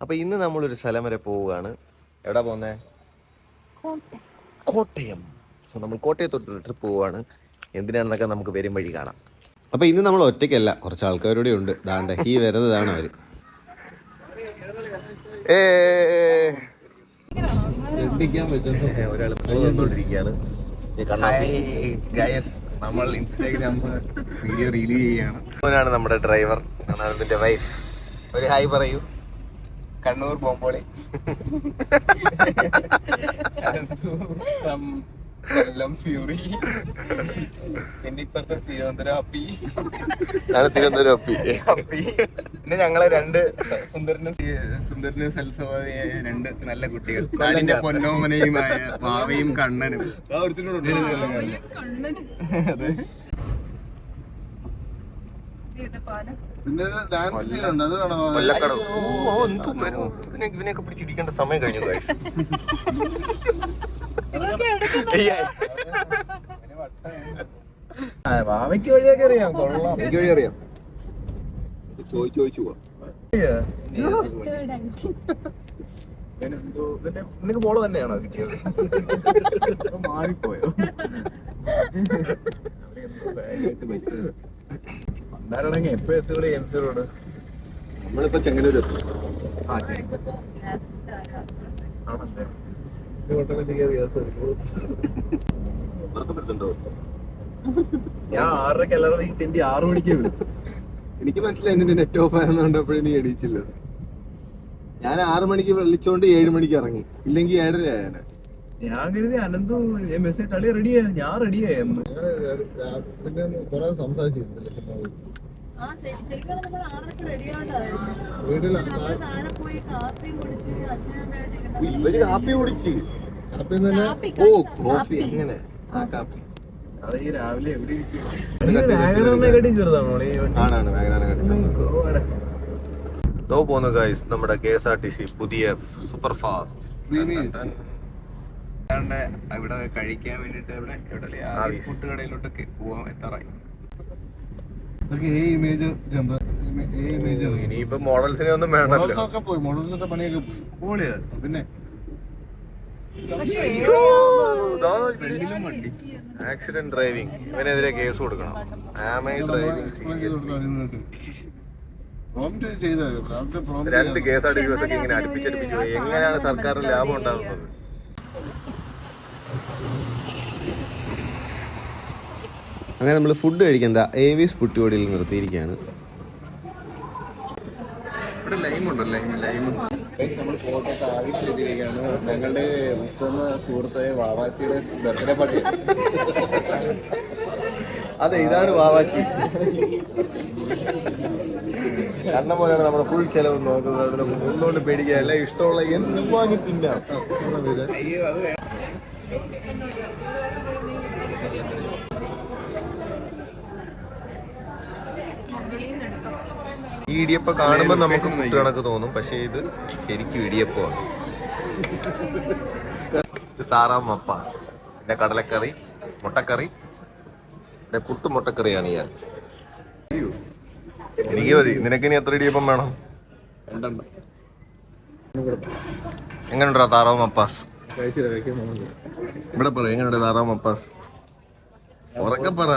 അപ്പോൾ ഇന്ന് നമ്മളൊരു സ്ഥലം വരെ പോവുകയാണ്. എവിടെ പോകുന്നേ? കോട്ടയം. സോ നമ്മൾ കോട്ടയത്തോട്ടൊരു ട്രിപ്പ് പോവുകയാണ്. എന്തിനാണെന്നൊക്കെ നമുക്ക് വരും വഴി കാണാം. അപ്പോൾ ഇന്ന് നമ്മൾ ഒറ്റയ്ക്കല്ല, കുറച്ച് ആൾക്കാരോടെ ഉണ്ട്. ദാണ്ടെ ഈ വരുന്നതാണ് അവർ. ഒരാൾ വന്നുകൊണ്ടിരിക്കുകയാണ്. നമ്മൾ ഇൻസ്റ്റാഗ്രാം വീഡിയോ റിലീസ് ചെയ്യാണ്. അവനാണ് നമ്മുടെ ഡ്രൈവർ, അതിന്റെ വൈഫ്. ഒരു ഹായ് പറയൂ. കണ്ണൂർ ബോംബോളി, കൊല്ലം ഫ്യൂറി, പിന്നെ ഇപ്പുറത്തെ തിരുവനന്തപുരം അപ്പി. തിരുവനന്തപുരം അപ്പി. പിന്നെ ഞങ്ങളെ രണ്ട് സുന്ദരനും സൽസ്വഭാവിയായ രണ്ട് നല്ല കുട്ടികൾ, നാടിന്റെ പൊന്നോമനയുമായ വാവയും കണ്ണനും. പിന്നെ ഡാൻസ് സീനുണ്ട്, അത് കാണാം. ഇവനെയൊക്കെ പിടിച്ചിരിക്കേണ്ട സമയം കഴിഞ്ഞു. വാവയ്ക്ക് വഴിയൊക്കെ അറിയാം, കൊള്ളാം. എനിക്ക് വഴി അറിയാം. ചോദിച്ചു പോവാ. നിനക്ക് ബോള് തന്നെയാണോ കിട്ടിയത്? മാറിപ്പോയോ? പണ്ടാരടങ്ങി എപ്പോഴും എത്തുകൂടെ എംസിയോട്. നമ്മളിപ്പോ ചെങ്ങന്നൂർ എത്തും. ആണല്ലേ? ഞാൻ 6:30 എല്ലാവരും ഈ തിണ്ടി 6 മണിക്ക് വിളിച്ചു. എനിക്ക് മനസ്സിലായി നിന്റെ നെറ്റ് ഓഫ് ആയെന്ന് കണ്ടപ്പോഴും നീ എണീച്ചില്ല. ഞാൻ 6 മണിക്ക് വിളിച്ചോണ്ട് 7 മണിക്ക് ഇറങ്ങി, ഇല്ലെങ്കിൽ 7:30 ആയാനെ. ഞാൻ കരുതി അനന്തു മെസ്സേജ് കളി റെഡിയാ, ഞാൻ റെഡിയായിരുന്നു. പിന്നെ കൊറേ സംസാരിച്ചിരുന്നില്ല. ഇവര് കാപ്പി കുടിച്ച്. കാപ്പി തന്നെ. ഓ കോഫി, അങ്ങനെ. ആ കാപ്പി അത് ഈ രാവിലെ എവിടെ ഇരിക്കും? ചെറുതാണോ? ആണാണ് പോകുന്നു ഗൈസ്. നമ്മുടെ KSRTC പുതിയ സൂപ്പർ ഫാസ്റ്റ് ഇവിടെ കഴിക്കാൻ വേണ്ടിട്ട് ഫുഡ് കടയിലോട്ടൊക്കെ പോവാൻ എത്താറായി. ഇനിയിപ്പോ മോഡൽസിനെ ഒന്നും വേണമല്ലോ. പോയി മോഡൽസിന്റെ പണിയൊക്കെ പോയി. പിന്നെ ആക്സിഡന്റ് ഡ്രൈവിംഗ്, ഇവനെതിരെ കേസ് കൊടുക്കണം. ഡ്രൈവിംഗ് സീരിയസ്ലി 2 KSRTC ബസ്സൊക്കെ ഇങ്ങനെ അടുപ്പിച്ചടുപ്പിച്ചു പോയി. എങ്ങനെയാണ് സർക്കാരിന് ലാഭം ഉണ്ടാകുന്നത്? അങ്ങനെ നമ്മൾ ഫുഡ് കഴിക്കാൻ ഏവീസ് പുട്ടിയോടിയിൽ നിർത്തിയിരിക്കുകയാണ്. ഇവിടെ ലൈം ഉണ്ടല്ലോ, നമ്മൾ കോട്ടയത്ത് ആവശ്യത്തിരിക്കുകയാണ്. ഞങ്ങളുടെ ഉത്തമ സുഹൃത്തായ വാവാച്ചിയുടെ ബർത്ത്ഡേ പാർട്ടി. അതെ, ഇതാണ് വാവാച്ചി. കണ്ണ പോലെയാണ് നമ്മുടെ ഫുൾ ചെലവ് നോക്കുന്നത്. ഒന്നുകൊണ്ട് പേടിക്കാല്ല, ഇഷ്ടമുള്ള എന്തും വാങ്ങി തിന്നാം. ഈ ഇടിയപ്പം കാണുമ്പോൾ നമുക്ക് മുട്ട് കണക്ക് തോന്നും, പക്ഷെ ഇത് ശരിക്കും ഇടിയപ്പമാണ്. ഇത് താറാവ് മപ്പാസ്, പിന്നെ കടലക്കറി, മുട്ടക്കറി, പിന്നെ പുട്ട് മുട്ടക്കറിയാണ് ഇയാൾ. എനിക്ക് മതി. നിനക്കിനി എത്ര ഇടിയപ്പം വേണം? എങ്ങനെയുണ്ടാ താറാവ് മപ്പാസ്? ഇവിടെ പറ, എങ്ങനെയുണ്ട് താറാവ് മപ്പാസ്? ഉറക്കെ പറ.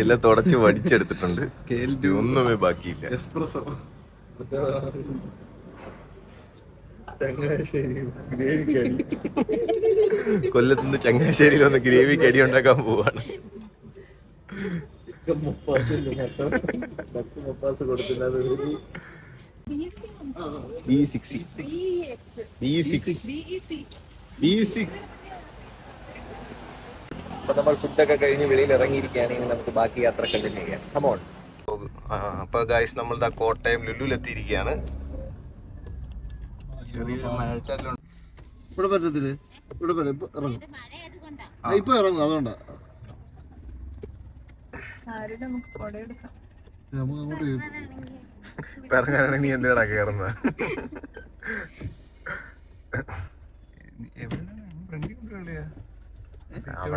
എല്ലാം തുടച്ച് വടിച്ചെടുത്തിട്ടുണ്ട്. ഒന്നുമേ ബാക്കിയില്ല. എസ്പ്രസോ കൊല്ലത്തുനിന്ന് ചങ്ങനാശ്ശേരിയിൽ വന്ന് ഗ്രേവി കടി ഉണ്ടാക്കാൻ പോവാണ്. അപ്പൊ നമ്മൾ ഫുഡൊക്കെ കഴിഞ്ഞ് വെളിയിൽ ഇറങ്ങിയിരിക്കുകയാണെങ്കിൽ നമുക്ക് ബാക്കി യാത്ര കണ്ടിന്യൂ ചെയ്യാം. കമോൺ. അപ്പൊ ഗൈസ്, നമ്മൾ കോട്ടയം ലുലുവിലെത്തിയിരിക്കുകയാണ്. ചെറിയൊരു മഴച്ചാലുണ്ട്. ഇവിടെ പറ്റത്തില്ല, ഇവിടെ ഇപ്പൊ ഇറങ്ങും. ഇപ്പൊ ഇറങ്ങും, അതുകൊണ്ടാ നമുക്ക് അങ്ങോട്ട് ഇറങ്ങാനാണെങ്കിൽ നീ എന്തിനാ കയറുന്നത്?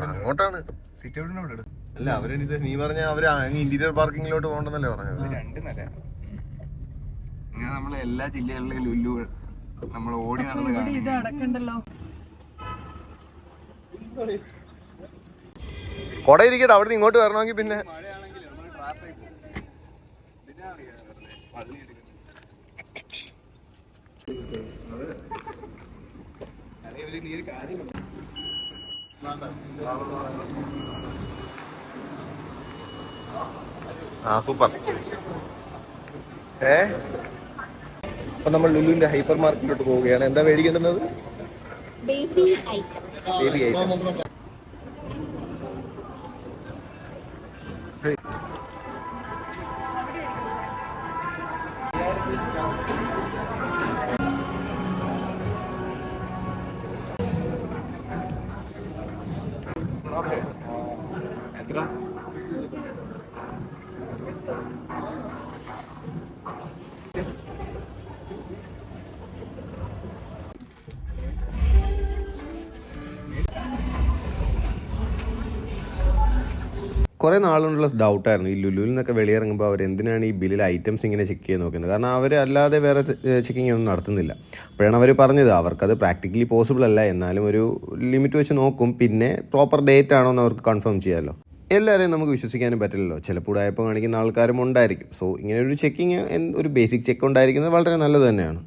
അങ്ങോട്ടാണ്. സീറ്റ് എവിടെ? അല്ല അവരിത് നീ പറഞ്ഞ അവര് ഇന്റീരിയർ പാർക്കിങ്ങിലോട്ട് പോകണ്ടെന്നല്ലേ പറഞ്ഞത്? 2 നില. ഇങ്ങനെ നമ്മളെ എല്ലാ ജില്ലകളിലെയും ലുലു നമ്മൾ ഓടി നടന്ന് കൊട ഇരിക്കട്ടെ, അവിടെ നിന്ന് ഇങ്ങോട്ട് വരണമെങ്കിൽ പിന്നെ സൂപ്പർ. അപ്പൊ നമ്മൾ ലുലുവിന്റെ ഹൈപ്പർ മാർക്കറ്റിലോട്ട് പോവുകയാണ്. എന്താ മേടിക്കേണ്ടുന്നത്? Baby item. എത്ര? കുറേ നാളുകൊണ്ടുള്ള ഡൗട്ടായിരുന്നു ഈ ലുലുവിൽ നിന്നൊക്കെ വെളിയിറങ്ങുമ്പോൾ അവർ എന്തിനാണ് ഈ ബില്ലിൽ ഐറ്റംസ് ഇങ്ങനെ ചെക്ക് ചെയ്ത് നോക്കുന്നത്. കാരണം അവർ അല്ലാതെ വേറെ ചെക്കിങ് ഒന്നും നടത്തുന്നില്ല. അപ്പോഴാണ് അവർ പറഞ്ഞത് അവർക്കത് പ്രാക്ടിക്കലി പോസിബിൾ അല്ല, എന്നാലും ഒരു ലിമിറ്റ് വെച്ച് നോക്കും. പിന്നെ പ്രോപ്പർ ഡേറ്റ് ആണോ എന്ന് അവർക്ക് കൺഫേം ചെയ്യാമല്ലോ. എല്ലാവരെയും നമുക്ക് വിശ്വസിക്കാനും പറ്റില്ലല്ലോ. ചിലപ്പോൾ ഉടായ്പ കാണിക്കുന്ന ആൾക്കാരും ഉണ്ടായിരിക്കും. സോ ഇങ്ങനെ ഒരു ചെക്കിങ്, ഒരു ബേസിക് ചെക്ക് ഉണ്ടായിരിക്കുന്നത് വളരെ നല്ലത് തന്നെയാണ്.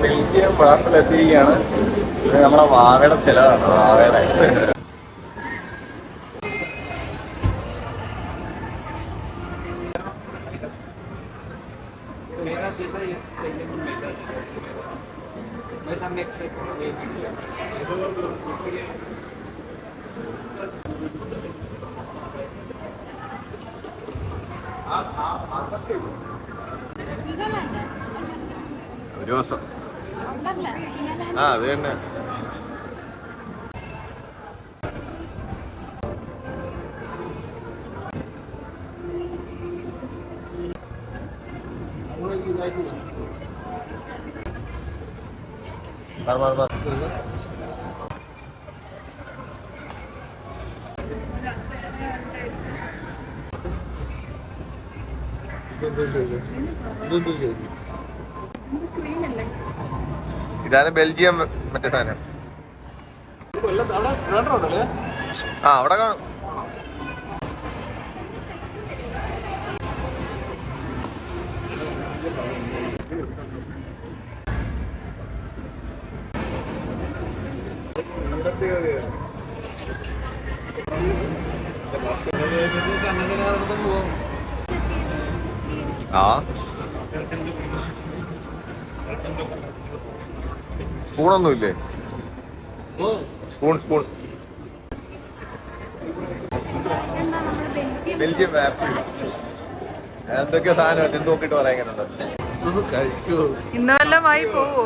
ബെൽജിയം ബ്രാസിലെത്തിയിരിക്കുകയാണ്. നമ്മളെ വാവയുടെ ചിലവാണ്. വാവയുടെ ഒരു ദിവസം അത് തന്നെ. ഇതാണ് ബെൽജിയം മറ്റേ സാധനം. അവിടെ കാണും. സ്പൂണൊന്നുമില്ലേ? സ്പൂൺ ബെൽജിയം ആപ്പിൾ എന്തൊക്കെയോ സാധനം എന്ത് നോക്കിട്ട് പറയാനുണ്ട്. ഇന്നെല്ലാമായി പോവോ?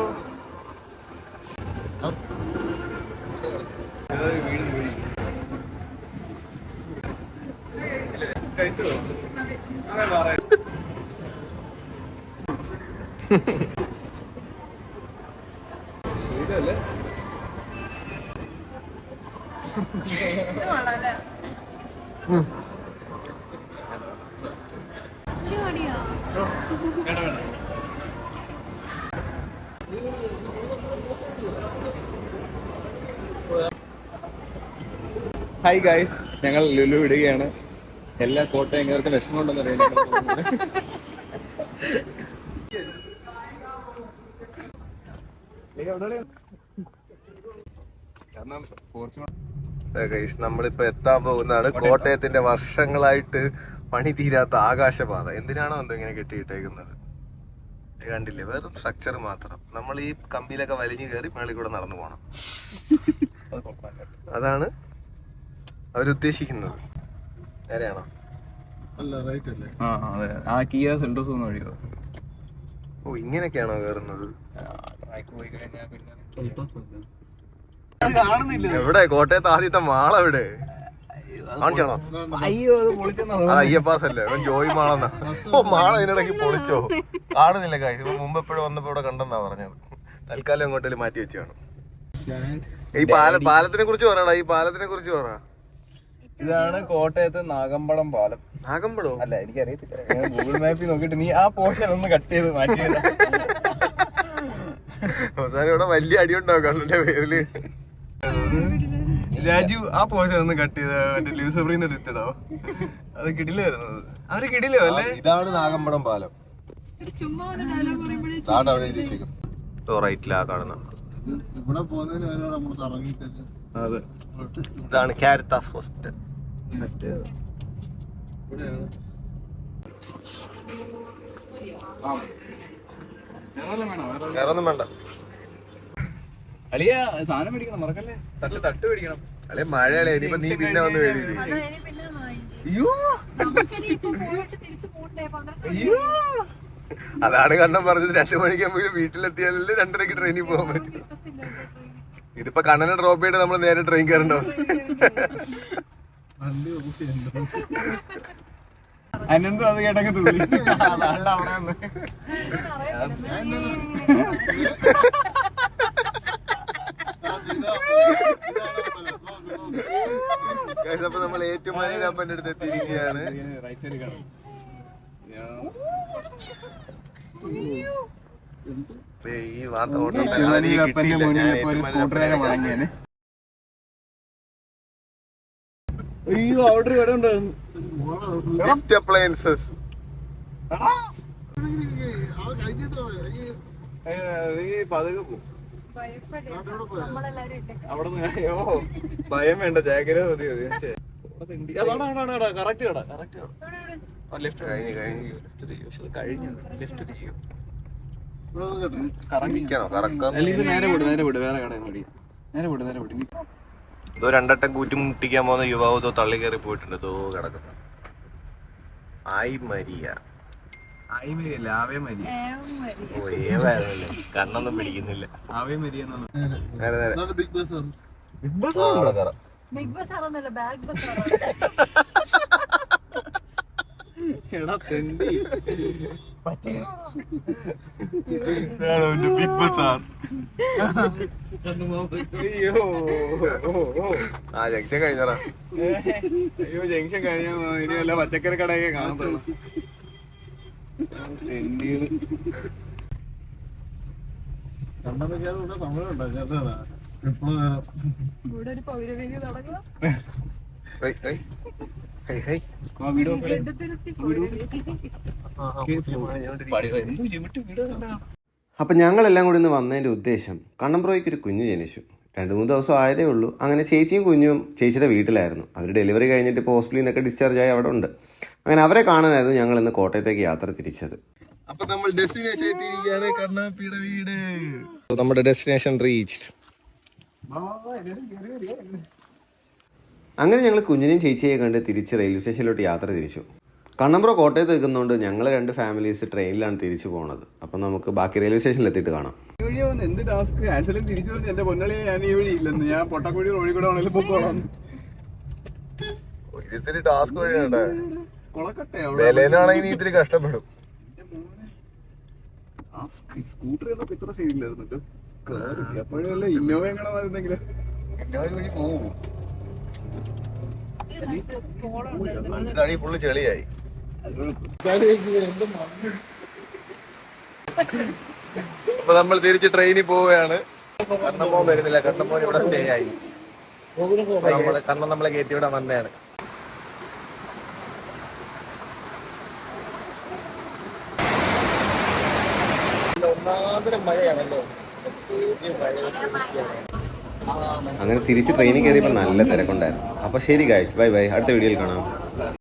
ഹായ് ഗൈസ്, ഞങ്ങൾ ലുലു വിടുകയാണ്. എല്ലാ കോട്ടയംകാർക്കും വിഷമമുണ്ടെന്ന് അറിയാം. നമ്മളിപ്പോ എത്താൻ പോകുന്നതാണ് കോട്ടയത്തിന്റെ വർഷങ്ങളായിട്ട് പണി തീരാത്ത ആകാശപാത. എന്തിനാണോ എന്തോ ഇങ്ങനെ കെട്ടിയിട്ടേക്കുന്നത് കണ്ടില്ലേ? വെറും സ്ട്രക്ചർ മാത്രം. നമ്മൾ ഈ കമ്പിയിലൊക്കെ വലിഞ്ഞു കയറി മേളിൽ കൂടെ നടന്നു പോകണം. അതാണ് അവരുദ്ദേശിക്കുന്നത്. നേരെയാണോ? ഓ, ഇങ്ങനെയൊക്കെയാണോ കയറുന്നത്? എവിടെ കോട്ടയത്ത് ആദ്യത്തെ മാളെവിടെ കാണിച്ചാണോ? അയ്യപ്പാസ് അല്ലേ ജോയി മാളെന്നാ? ഓ, മാള ഇതിനിടയ്ക്ക് പൊളിച്ചോ? കാണുന്നില്ല കാര്യം. മുമ്പ് എപ്പോഴും വന്നപ്പോ ഇവിടെ കണ്ടെന്നാ പറഞ്ഞത്. തൽക്കാലം എങ്ങോട്ടേലും മാറ്റി വെച്ചാണ്. ഈ പാലത്തിനെ കുറിച്ച് പറയടാ, ഈ പാലത്തിനെ കുറിച്ച് പറ. ഇതാണ് കോട്ടയത്തെ നാഗമ്പടം പാലം. നാഗമ്പടോ? അല്ല, എനിക്കറിയത്തില്ല. ഞാൻ ഗൂഗിൾ മാപ്പിൽ നോക്കിയിട്ട് നീ ആ പോർഷൻ ഒന്ന് കട്ട് ചെയ്ത് മാറ്റിയത്. അവസാനം ഇവിടെ വലിയ അടി ഉണ്ടാവും കണ്ണന്റെ പേരില്. രാജു ആ പോർഷൻ ഒന്ന് കട്ട് ചെയ്ത മറ്റേ ലൂസഫറിന്ന് എടുത്തിടാവോ? അത് കിടിലായിരുന്നു. അവര് കിടിലോ അല്ലേ? ഇതാണ് നാഗമ്പടം പാലം. റൈറ്റിലാ കാണുന്ന. ഇവിടെ പോകുന്നതിന് വരെ നമ്മൾ ഇറങ്ങിയിട്ട് അതെ. ഇതാണ് കാരിത്താസ് ഹോസ്പിറ്റൽ. വേറൊന്നും വേണ്ട. അളിയ സാധനം മേടിക്കണം, മറക്കല്ലേ. തട്ട് മേടിക്കണം. അല്ലെ മഴയല്ലേ, ഇനിയിപ്പോ നീ പിന്നെ വന്ന് മേടിയില്ലേ? അയ്യോ, അതാണ് കണ്ണൻ പറഞ്ഞത് 2 മണിക്കാകുമ്പോൾ വീട്ടിലെത്തിയാലല്ലേ 2:30 ട്രെയിനിൽ പോകാൻ പറ്റും. ഇതിപ്പോ കണ്ണനെ ഡ്രോപ്പ് ചെയ്തിട്ട് നമ്മൾ നേരെ ട്രെയിൻ കയറേണ്ട അവസ്ഥ. അനന്തും അത് കേട്ടൊക്കെ തുള്ളി. അതാണ്ട് അവിടെ നിന്ന് അപ്പൊ നമ്മൾ ഏറ്റുമാനൂരപ്പന്റെ അടുത്ത് എത്തിയിരിക്കുകയാണ്. റൈറ്റ് സൈഡിൽ കാണും. ഈ വാർത്ത അയ്യോ, അവിടെ ഇവിടെ ഉണ്ടായിരുന്നു. അപ്ലയൻസസ്. പതുക്കെ പോ. അവിടെ ഭയം വേണ്ട, ജാഗ്രത മതി. കറക്റ്റ് കട. ലെഫ്റ്റ് കഴിഞ്ഞു. ലെഫ്റ്റ് തിരിയോ. നേരെ വിട്. വേറെ കട മതി. നേരെ വിട്. ഇതോ 2 വട്ടം കൂറ്റുമുട്ടിക്കാൻ പോകുന്ന യുവാവ് ഇതോ തള്ളി കയറി പോയിട്ടുണ്ട്. ഇതോ കിടക്കുന്നു. കണ്ണൊന്നും പിടിക്കുന്നില്ല. Big bus. ബിഗ് ബസ് എടാ തെണ്ടി. ബിഗ് ബസാർ. അയ്യോ, ആ ജംഗ്ഷൻ കഴിഞ്ഞാ. അയ്യോ, ജംഗ്ഷൻ കഴിഞ്ഞ ഇനി വല്ല പച്ചക്കറി കടയൊക്കെ കാണത്തുള്ളൂ. തെണ്ടികള്. കണ്ണനൊക്കെ തമിഴുണ്ടോ? കേരള ഇവിടെ ഒരു പൗരവേദി തുടങ്ങാം. അപ്പം ഞങ്ങളെല്ലാം കൂടി ഇന്ന് വന്നതിൻ്റെ ഉദ്ദേശം, കണ്ണമ്പ്രോയ്ക്ക് ഒരു കുഞ്ഞ് ജനിച്ചു. 2-3 ദിവസം ആയതേ ഉള്ളൂ. അങ്ങനെ ചേച്ചിയും കുഞ്ഞും ചേച്ചിയുടെ വീട്ടിലായിരുന്നു. അവർ ഡെലിവറി കഴിഞ്ഞിട്ട് ഇപ്പോൾ ഹോസ്പിറ്റലിൽ നിന്നൊക്കെ ഡിസ്ചാർജ് ആയി അവിടെ ഉണ്ട്. അങ്ങനെ അവരെ കാണാനായിരുന്നു ഞങ്ങൾ ഇന്ന് കോട്ടയത്തേക്ക് യാത്ര തിരിച്ചത്. അപ്പം നമ്മൾ ഡെസ്റ്റിനേഷൻ എത്തിയിരിക്കുകയാണ്, കണ്ണാപ്പിയുടെ വീട്. നമ്മുടെ ഡെസ്റ്റിനേഷൻ റീച്ച്ഡ്. അങ്ങനെ ഞങ്ങൾ കുഞ്ഞിനെയും ചേച്ചിയെ കണ്ട് തിരിച്ച് റെയിൽവേ സ്റ്റേഷനിലോട്ട് യാത്ര തിരിച്ചു. കണ്ണമ്പ്രോ കോട്ടയത്ത് നിൽക്കുന്നതുകൊണ്ട് ഞങ്ങൾ 2 ഫാമിലീസ് ട്രെയിനിലാണ് തിരിച്ചു പോകുന്നത്. അപ്പം നമുക്ക് ബാക്കി റെയിൽവേ സ്റ്റേഷനിൽ എത്തിയിട്ട് കാണാം. ഈ വഴി വന്ന് എന്ത് ടാസ്ക്. ആക്ച്വലി തിരിച്ചു വന്ന് എന്റെ പൊന്നളിയെ ഞാൻ ഈ വഴി ഇല്ലെന്ന്, ഞാൻ പൊട്ടക്കുഴി റോഡിൽ കൂടെ ആണെങ്കിലും പൊക്കോളാം. ഇത്തിരി ടാസ്ക് വഴിയുണ്ട്. കൊളക്കട്ടെ വിലയിലാണെങ്കിൽ ഇത്തിരി കഷ്ടപ്പെടും. സ്കൂട്ടർ എന്നൊക്കെ ഇത്ര സൈഡിലായിരുന്നു. എപ്പോഴും വല്ല ഇന്നോവ എങ്ങനെ വരുന്നെങ്കിലും വഴി പോവും. ഫുള്ള് ചെളിയായി. അപ്പൊ നമ്മൾ തിരിച്ച് ട്രെയിനിൽ പോവുകയാണ്. കണ്ണമ്മോൻ വരുന്നില്ല. കണ്ണമ്മോൻ ഇവിടെ സ്റ്റേ ആയി. കണ്ണൻ നമ്മളെ കയറ്റി ഇവിടെ വന്നതാണ്. മഴയാണല്ലോ. അങ്ങനെ തിരിച്ച് ട്രെയിനിൽ കയറിയപ്പോൾ നല്ല തിരക്കുണ്ടായിരുന്നു. അപ്പോൾ ശരി ഗൈസ്, ബൈ. അടുത്ത വീഡിയോയിൽ കാണാം.